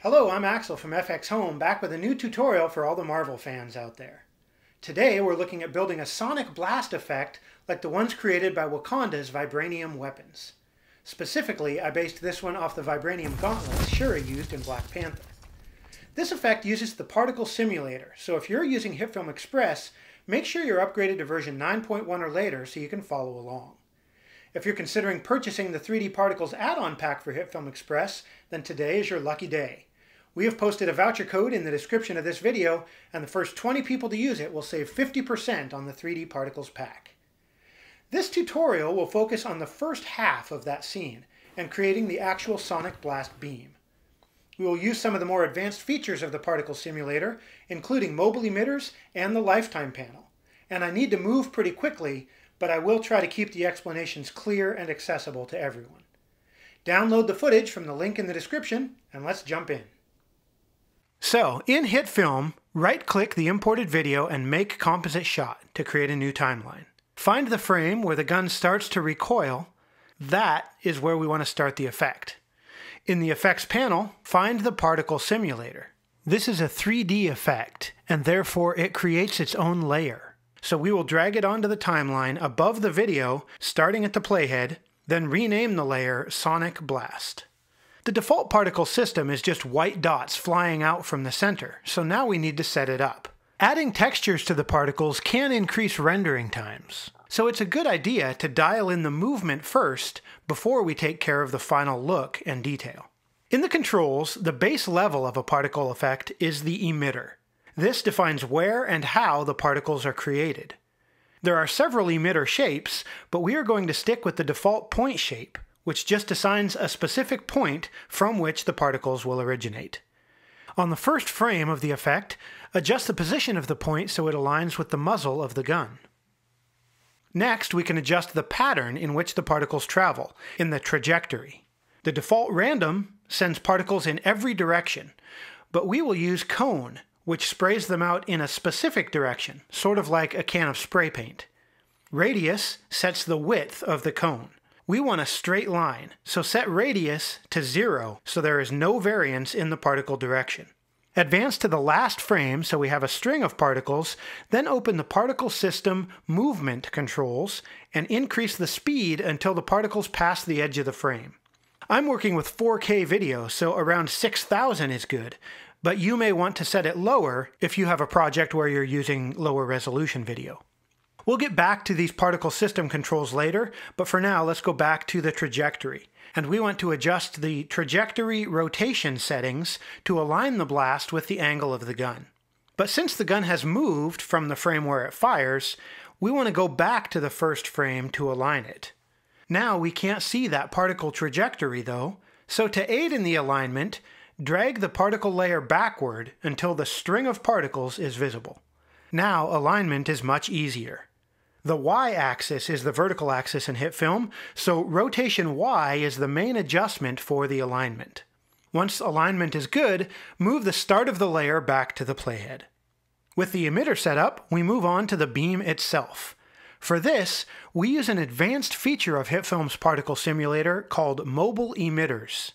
Hello, I'm Axel from FX Home, back with a new tutorial for all the Marvel fans out there. Today we're looking at building a sonic blast effect like the ones created by Wakanda's Vibranium weapons. Specifically, I based this one off the Vibranium Gauntlets Shuri used in Black Panther. This effect uses the particle simulator, so if you're using HitFilm Express, make sure you're upgraded to version 9.1 or later so you can follow along. If you're considering purchasing the 3D Particles add-on pack for HitFilm Express, then today is your lucky day. We have posted a voucher code in the description of this video, and the first 20 people to use it will save 50% on the 3D Particles pack. This tutorial will focus on the first half of that scene and creating the actual sonic blast beam. We will use some of the more advanced features of the particle simulator, including mobile emitters and the lifetime panel. And I need to move pretty quickly, but I will try to keep the explanations clear and accessible to everyone. Download the footage from the link in the description, and let's jump in. So, in HitFilm, right-click the imported video and make composite shot to create a new timeline. Find the frame where the gun starts to recoil. That is where we want to start the effect. In the effects panel, find the particle simulator. This is a 3D effect, and therefore it creates its own layer. So we will drag it onto the timeline above the video, starting at the playhead, then rename the layer Sonic Blast. The default particle system is just white dots flying out from the center, so now we need to set it up. Adding textures to the particles can increase rendering times, so it's a good idea to dial in the movement first before we take care of the final look and detail. In the controls, the base level of a particle effect is the emitter. This defines where and how the particles are created. There are several emitter shapes, but we are going to stick with the default point shape, which just assigns a specific point from which the particles will originate. On the first frame of the effect, adjust the position of the point so it aligns with the muzzle of the gun. Next, we can adjust the pattern in which the particles travel, in the trajectory. The default random sends particles in every direction, but we will use cone, which sprays them out in a specific direction, sort of like a can of spray paint. Radius sets the width of the cone. We want a straight line, so set radius to 0 so there is no variance in the particle direction. Advance to the last frame so we have a string of particles, then open the particle system movement controls and increase the speed until the particles pass the edge of the frame. I'm working with 4K video, so around 6,000 is good, but you may want to set it lower if you have a project where you're using lower resolution video. We'll get back to these particle system controls later, but for now let's go back to the trajectory. And we want to adjust the trajectory rotation settings to align the blast with the angle of the gun. But since the gun has moved from the frame where it fires, we want to go back to the first frame to align it. Now we can't see that particle trajectory though, so to aid in the alignment, drag the particle layer backward until the string of particles is visible. Now alignment is much easier. The y-axis is the vertical axis in HitFilm, so rotation y is the main adjustment for the alignment. Once alignment is good, move the start of the layer back to the playhead. With the emitter set up, we move on to the beam itself. For this, we use an advanced feature of HitFilm's particle simulator called mobile emitters.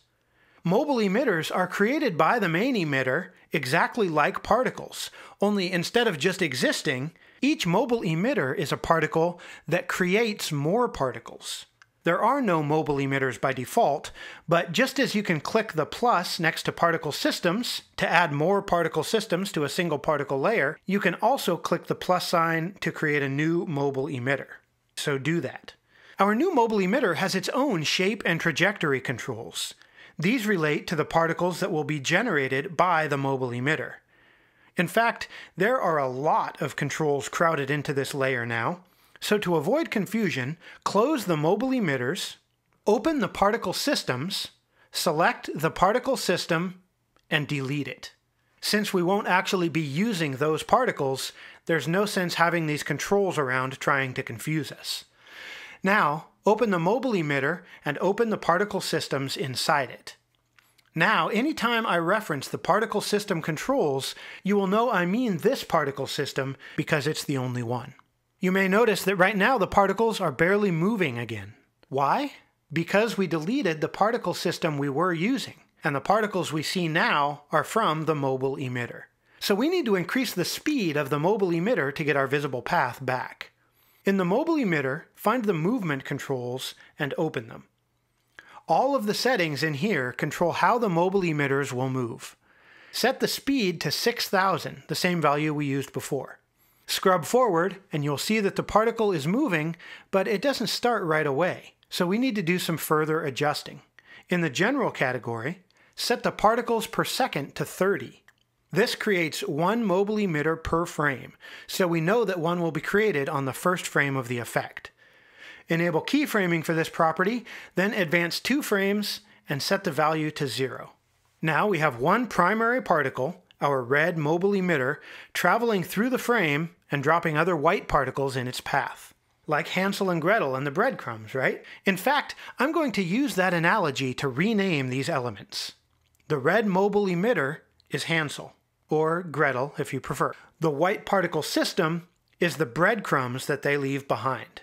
Mobile emitters are created by the main emitter exactly like particles, only instead of just existing, each mobile emitter is a particle that creates more particles. There are no mobile emitters by default, but just as you can click the plus next to particle systems to add more particle systems to a single particle layer, you can also click the plus sign to create a new mobile emitter. So do that. Our new mobile emitter has its own shape and trajectory controls. These relate to the particles that will be generated by the mobile emitter. In fact, there are a lot of controls crowded into this layer now, so to avoid confusion, close the mobile emitters, open the particle systems, select the particle system, and delete it. Since we won't actually be using those particles, there's no sense having these controls around trying to confuse us. Now, open the mobile emitter and open the particle systems inside it. Now, anytime I reference the particle system controls, you will know I mean this particle system because it's the only one. You may notice that right now the particles are barely moving again. Why? Because we deleted the particle system we were using. and the particles we see now are from the mobile emitter. So we need to increase the speed of the mobile emitter to get our visible path back. In the mobile emitter, find the movement controls and open them. All of the settings in here control how the mobile emitters will move. Set the speed to 6,000, the same value we used before. Scrub forward and you'll see that the particle is moving, but it doesn't start right away, so we need to do some further adjusting. In the general category, set the particles per second to 30. This creates one mobile emitter per frame, so we know that one will be created on the first frame of the effect. Enable keyframing for this property, then advance 2 frames and set the value to 0. Now we have one primary particle, our red mobile emitter, traveling through the frame and dropping other white particles in its path. Like Hansel and Gretel and the breadcrumbs, right? In fact, I'm going to use that analogy to rename these elements. The red mobile emitter is Hansel, or Gretel if you prefer. The white particle system is the breadcrumbs that they leave behind.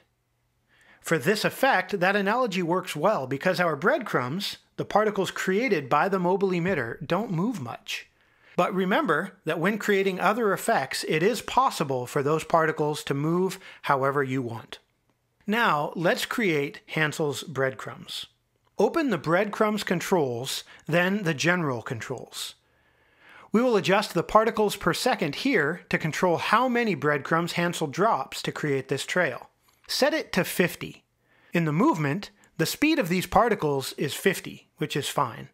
For this effect, that analogy works well because our breadcrumbs, the particles created by the mobile emitter, don't move much. But remember that when creating other effects, it is possible for those particles to move however you want. Now, let's create Hansel's breadcrumbs. Open the breadcrumbs controls, then the general controls. We will adjust the particles per second here to control how many breadcrumbs Hansel drops to create this trail. Set it to 50. In the movement, the speed of these particles is 50, which is fine.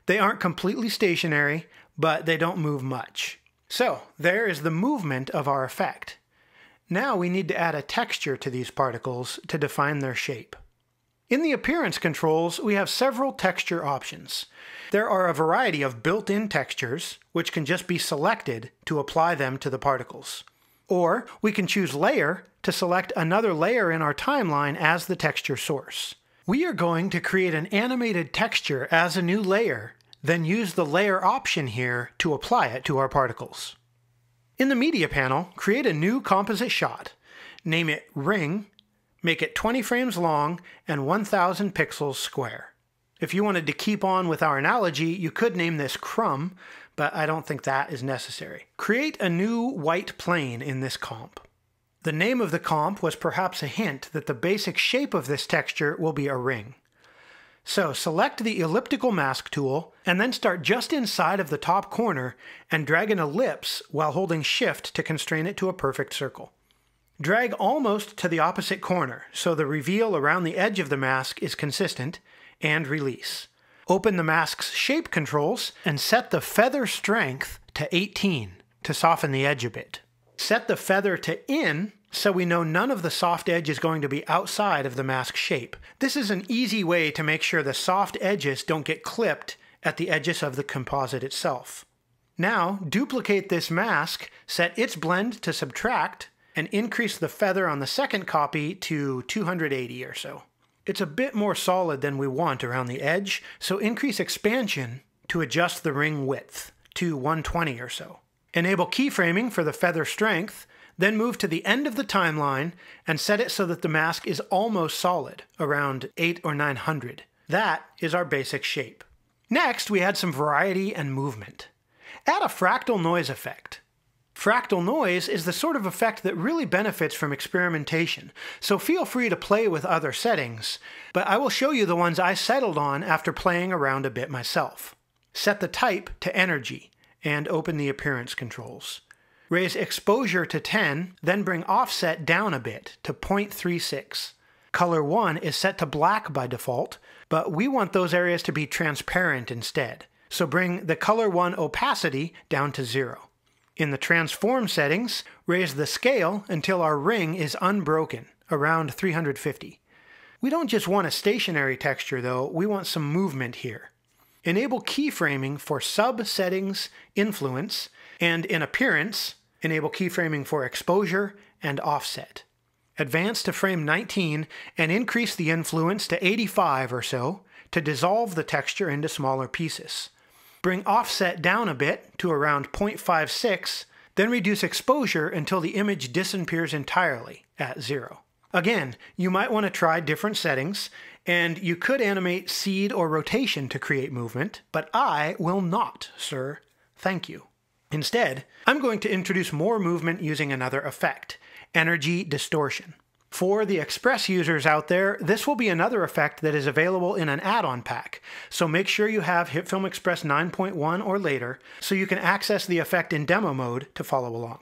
They aren't completely stationary, but they don't move much. So, there is the movement of our effect. Now we need to add a texture to these particles to define their shape. In the appearance controls, we have several texture options. There are a variety of built-in textures, which can just be selected to apply them to the particles. Or we can choose Layer to select another layer in our timeline as the texture source. We are going to create an animated texture as a new layer, then use the Layer option here to apply it to our particles. In the Media panel, create a new composite shot. Name it Ring, make it 20 frames long and 1000 pixels square. If you wanted to keep on with our analogy, you could name this Crumb, but I don't think that is necessary. Create a new white plane in this comp. The name of the comp was perhaps a hint that the basic shape of this texture will be a ring. So select the elliptical mask tool and then start just inside of the top corner and drag an ellipse while holding Shift to constrain it to a perfect circle. Drag almost to the opposite corner so the reveal around the edge of the mask is consistent, and release. Open the mask's shape controls and set the feather strength to 18 to soften the edge a bit. Set the feather to in so we know none of the soft edge is going to be outside of the mask shape. This is an easy way to make sure the soft edges don't get clipped at the edges of the composite itself. Now, duplicate this mask, set its blend to subtract, and increase the feather on the second copy to 280 or so. It's a bit more solid than we want around the edge, so increase expansion to adjust the ring width to 120 or so. Enable keyframing for the feather strength, then move to the end of the timeline and set it so that the mask is almost solid, around 800 or 900. That is our basic shape. Next, we add some variety and movement. Add a fractal noise effect. Fractal noise is the sort of effect that really benefits from experimentation, so feel free to play with other settings, but I will show you the ones I settled on after playing around a bit myself. Set the type to energy, and open the appearance controls. Raise exposure to 10, then bring offset down a bit to 0.36. Color 1 is set to black by default, but we want those areas to be transparent instead, so bring the color 1 opacity down to 0. In the transform settings, raise the scale until our ring is unbroken, around 350. We don't just want a stationary texture though, we want some movement here. Enable keyframing for sub-settings influence, and in appearance, enable keyframing for exposure and offset. Advance to frame 19 and increase the influence to 85 or so to dissolve the texture into smaller pieces. Bring offset down a bit to around 0.56, then reduce exposure until the image disappears entirely at 0. Again, you might want to try different settings, And you could animate seed or rotation to create movement, but I will not, sir. Thank you. Instead, I'm going to introduce more movement using another effect, energy distortion. For the Express users out there, this will be another effect that is available in an add-on pack, so make sure you have HitFilm Express 9.1 or later so you can access the effect in demo mode to follow along.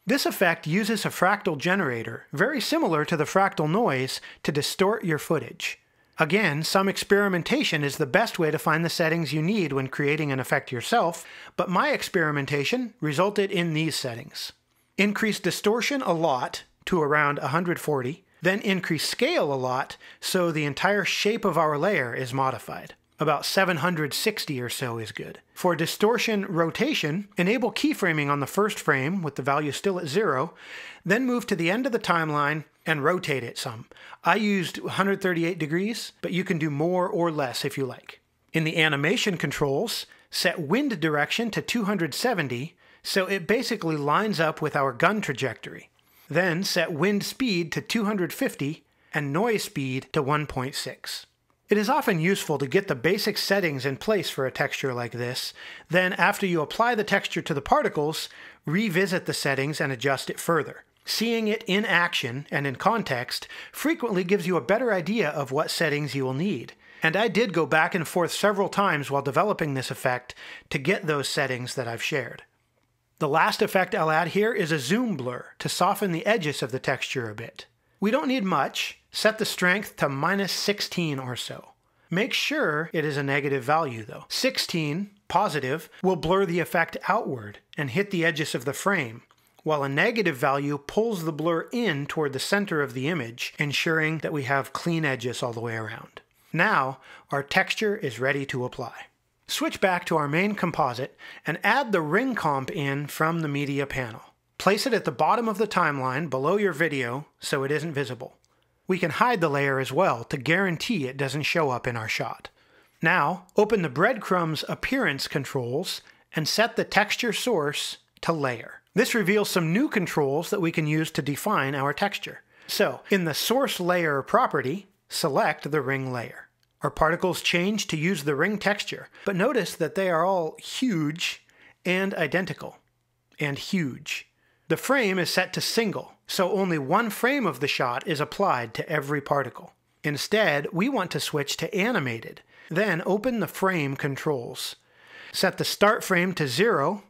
This effect uses a fractal generator, very similar to the fractal noise, to distort your footage. Again, some experimentation is the best way to find the settings you need when creating an effect yourself, but my experimentation resulted in these settings. Increase distortion a lot, to around 140, then increase scale a lot so the entire shape of our layer is modified. About 760 or so is good. For distortion rotation, enable keyframing on the first frame with the value still at 0, then move to the end of the timeline and rotate it some. I used 138 degrees, but you can do more or less if you like. In the animation controls, set wind direction to 270, so it basically lines up with our gun trajectory. Then set wind speed to 250 and noise speed to 1.6. It is often useful to get the basic settings in place for a texture like this. Then after you apply the texture to the particles, revisit the settings and adjust it further. Seeing it in action and in context frequently gives you a better idea of what settings you will need. And I did go back and forth several times while developing this effect to get those settings that I've shared. The last effect I'll add here is a zoom blur to soften the edges of the texture a bit. We don't need much. Set the strength to -16 or so. Make sure it is a negative value though. 16, positive, will blur the effect outward and hit the edges of the frame, while a negative value pulls the blur in toward the center of the image, ensuring that we have clean edges all the way around. Now, our texture is ready to apply. Switch back to our main composite and add the ring comp in from the media panel. Place it at the bottom of the timeline below your video so it isn't visible. We can hide the layer as well to guarantee it doesn't show up in our shot. Now, open the breadcrumbs appearance controls and set the texture source to layer. This reveals some new controls that we can use to define our texture. So, in the source layer property, select the ring layer. Our particles change to use the ring texture, but notice that they are all huge and identical, and huge. The frame is set to single, so only one frame of the shot is applied to every particle. Instead, we want to switch to animated. Then open the frame controls. Set the start frame to 0,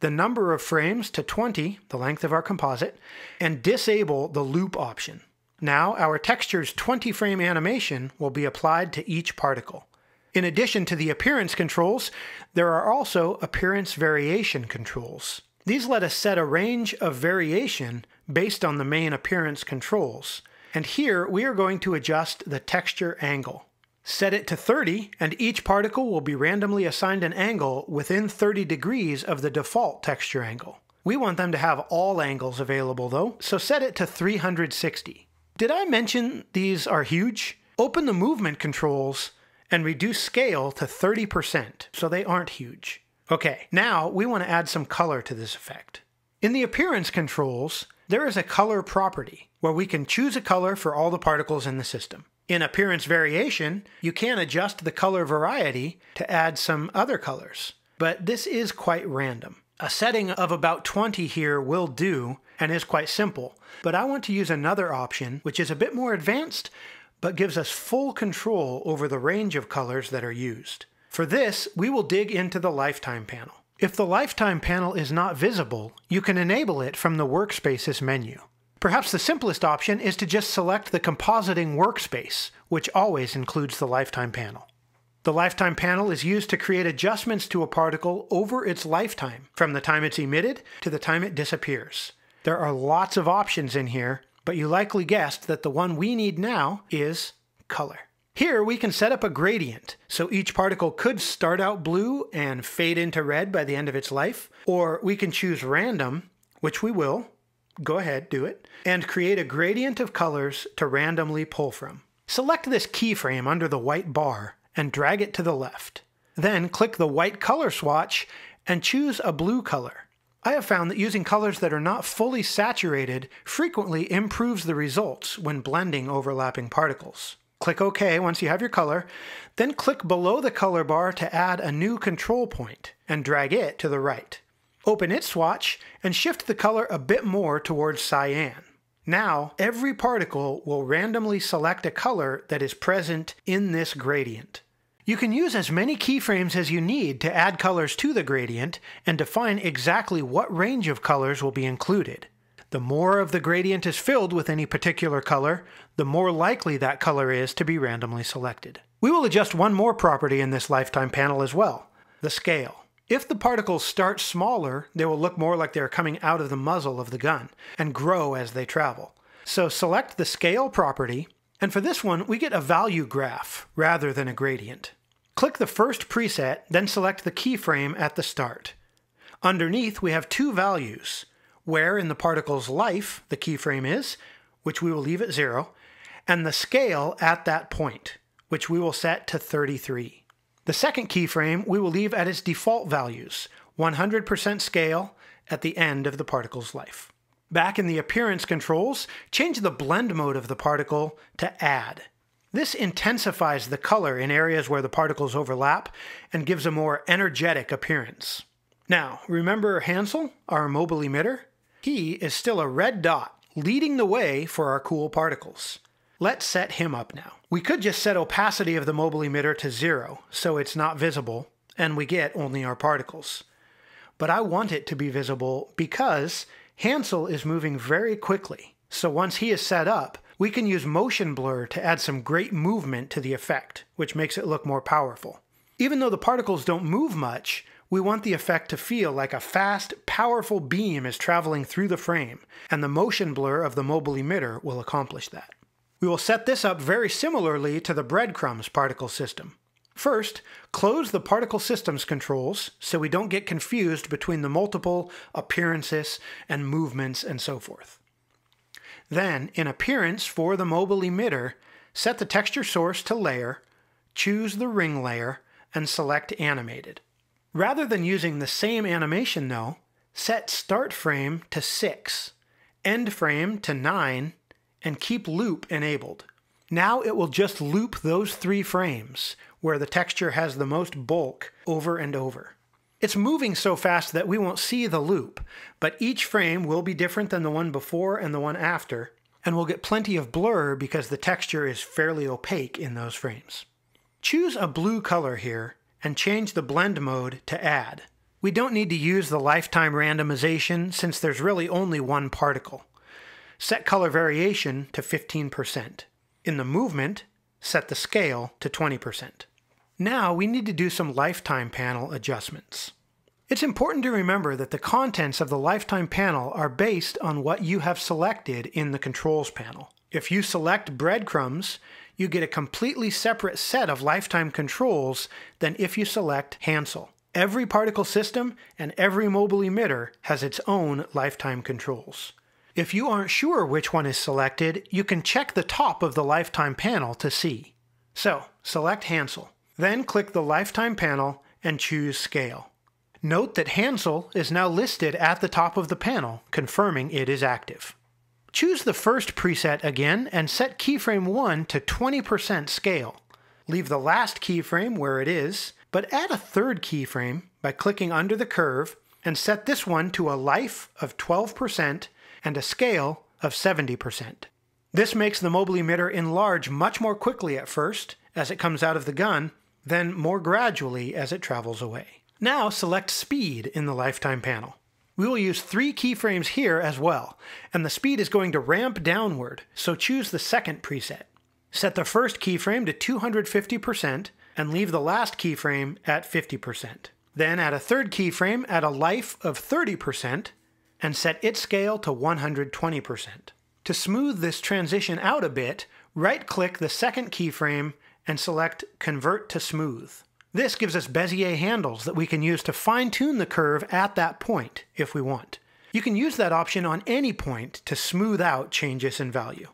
the number of frames to 20, the length of our composite, and disable the loop option. Now our texture's 20-frame animation will be applied to each particle. In addition to the appearance controls, there are also appearance variation controls. These let us set a range of variation based on the main appearance controls. And here we are going to adjust the texture angle. Set it to 30, and each particle will be randomly assigned an angle within 30 degrees of the default texture angle. We want them to have all angles available though, so set it to 360. Did I mention these are huge? Open the movement controls and reduce scale to 30% so they aren't huge. Okay, now we want to add some color to this effect. In the appearance controls, there is a color property where we can choose a color for all the particles in the system. In appearance variation, you can adjust the color variety to add some other colors, but this is quite random. A setting of about 20 here will do and is quite simple, but I want to use another option which is a bit more advanced but gives us full control over the range of colors that are used. For this, we will dig into the lifetime panel. If the lifetime panel is not visible, you can enable it from the Workspaces menu. Perhaps the simplest option is to just select the compositing workspace, which always includes the lifetime panel. The lifetime panel is used to create adjustments to a particle over its lifetime, from the time it's emitted to the time it disappears. There are lots of options in here, but you likely guessed that the one we need now is color. Here we can set up a gradient, so each particle could start out blue and fade into red by the end of its life, or we can choose random, which we will. Go ahead, do it, and create a gradient of colors to randomly pull from. Select this keyframe under the white bar and drag it to the left. Then click the white color swatch and choose a blue color. I have found that using colors that are not fully saturated frequently improves the results when blending overlapping particles. Click OK once you have your color, then click below the color bar to add a new control point and drag it to the right. Open its swatch and shift the color a bit more towards cyan. Now, every particle will randomly select a color that is present in this gradient. You can use as many keyframes as you need to add colors to the gradient and define exactly what range of colors will be included. The more of the gradient is filled with any particular color, the more likely that color is to be randomly selected. We will adjust one more property in this lifetime panel as well, the scale. If the particles start smaller, they will look more like they are coming out of the muzzle of the gun and grow as they travel. So select the scale property, and for this one we get a value graph rather than a gradient. Click the first preset, then select the keyframe at the start. Underneath we have two values, where in the particle's life the keyframe is, which we will leave at 0, and the scale at that point, which we will set to 33. The second keyframe we will leave at its default values, 100% scale at the end of the particle's life. Back in the appearance controls, change the blend mode of the particle to add. This intensifies the color in areas where the particles overlap and gives a more energetic appearance. Now, remember Hansel, our mobile emitter? He is still a red dot, leading the way for our cool particles. Let's set him up now. We could just set opacity of the mobile emitter to 0, so it's not visible, and we get only our particles. But I want it to be visible because Hansel is moving very quickly, so once he is set up, we can use motion blur to add some great movement to the effect, which makes it look more powerful. Even though the particles don't move much, we want the effect to feel like a fast, powerful beam is traveling through the frame, and the motion blur of the mobile emitter will accomplish that. We will set this up very similarly to the breadcrumbs particle system. First, close the particle systems controls so we don't get confused between the multiple appearances and movements and so forth. Then, in Appearance for the mobile emitter, set the texture source to Layer, choose the ring layer, and select Animated. Rather than using the same animation though, set Start Frame to 6, End Frame to 9, and keep Loop enabled. Now it will just loop those 3 frames, where the texture has the most bulk, over and over. It's moving so fast that we won't see the loop, but each frame will be different than the one before and the one after, and we'll get plenty of blur because the texture is fairly opaque in those frames. Choose a blue color here, and change the blend mode to Add. We don't need to use the lifetime randomization since there's really only one particle. Set color variation to 15%. In the movement, set the scale to 20%. Now we need to do some lifetime panel adjustments. It's important to remember that the contents of the lifetime panel are based on what you have selected in the controls panel. If you select breadcrumbs, you get a completely separate set of lifetime controls than if you select Hansel. Every particle system and every mobile emitter has its own lifetime controls. If you aren't sure which one is selected, you can check the top of the lifetime panel to see. So, select Hansel. Then click the lifetime panel and choose Scale. Note that Hansel is now listed at the top of the panel, confirming it is active. Choose the first preset again and set keyframe 1 to 20% scale. Leave the last keyframe where it is, but add a third keyframe by clicking under the curve and set this one to a life of 12% and a scale of 70%. This makes the mobile emitter enlarge much more quickly at first as it comes out of the gun, then more gradually as it travels away. Now select Speed in the lifetime panel. We will use 3 keyframes here as well, and the speed is going to ramp downward, so choose the second preset. Set the first keyframe to 250% and leave the last keyframe at 50%. Then add a third keyframe at a life of 30% and set its scale to 120%. To smooth this transition out a bit, right-click the second keyframe and select Convert to Smooth. This gives us Bezier handles that we can use to fine-tune the curve at that point if we want. You can use that option on any point to smooth out changes in value.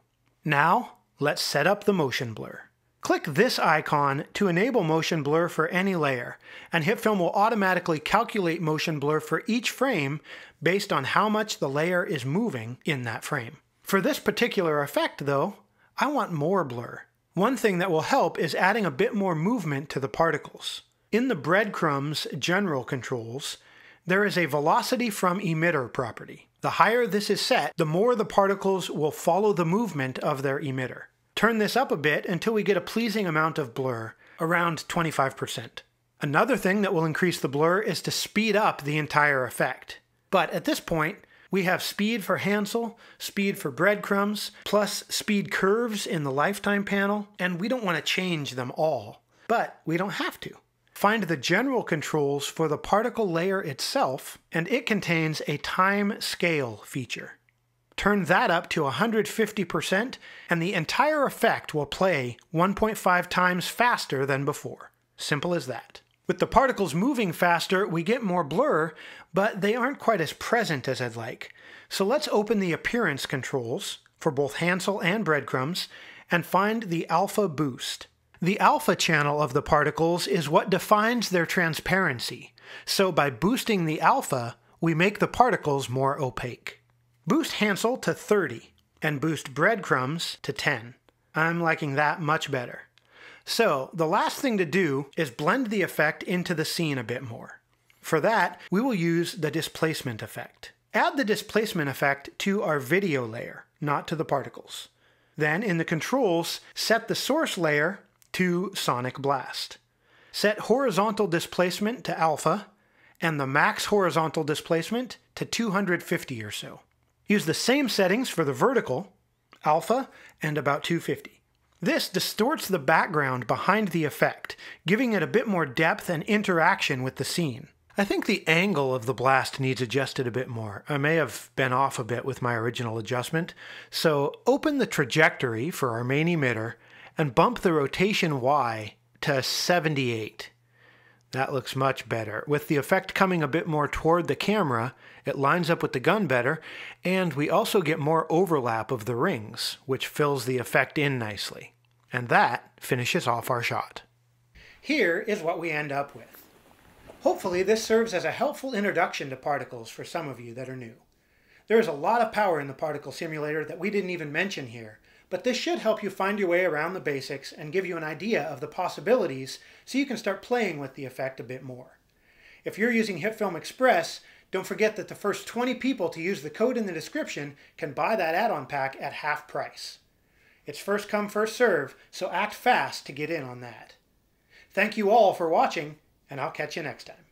Now, let's set up the motion blur. Click this icon to enable motion blur for any layer, and HitFilm will automatically calculate motion blur for each frame based on how much the layer is moving in that frame. For this particular effect though, I want more blur. One thing that will help is adding a bit more movement to the particles. In the breadcrumbs general controls, there is a velocity from emitter property. The higher this is set, the more the particles will follow the movement of their emitter. Turn this up a bit until we get a pleasing amount of blur, around 25%. Another thing that will increase the blur is to speed up the entire effect. But at this point, we have speed for Hansel, speed for breadcrumbs, plus speed curves in the lifetime panel, and we don't want to change them all. But we don't have to. Find the general controls for the particle layer itself, and it contains a time scale feature. Turn that up to 150%, and the entire effect will play 1.5 times faster than before. Simple as that. With the particles moving faster, we get more blur, but they aren't quite as present as I'd like. So let's open the appearance controls for both Hansel and breadcrumbs and find the alpha boost. The alpha channel of the particles is what defines their transparency. So by boosting the alpha, we make the particles more opaque. Boost Hansel to 30 and boost breadcrumbs to 10. I'm liking that much better. So the last thing to do is blend the effect into the scene a bit more. For that, we will use the displacement effect. Add the displacement effect to our video layer, not to the particles. Then in the controls, set the source layer to Sonic Blast. Set horizontal displacement to alpha and the max horizontal displacement to 250 or so. Use the same settings for the vertical, alpha, and about 250. This distorts the background behind the effect, giving it a bit more depth and interaction with the scene. I think the angle of the blast needs adjusted a bit more. I may have been off a bit with my original adjustment, so open the trajectory for our main emitter and bump the rotation Y to 78. That looks much better. With the effect coming a bit more toward the camera, it lines up with the gun better, and we also get more overlap of the rings, which fills the effect in nicely. And that finishes off our shot. Here is what we end up with. Hopefully this serves as a helpful introduction to particles for some of you that are new. There is a lot of power in the particle simulator that we didn't even mention here, but this should help you find your way around the basics and give you an idea of the possibilities so you can start playing with the effect a bit more. If you're using HitFilm Express, don't forget that the first 20 people to use the code in the description can buy that add-on pack at half price. It's first come, first serve, so act fast to get in on that. Thank you all for watching, and I'll catch you next time.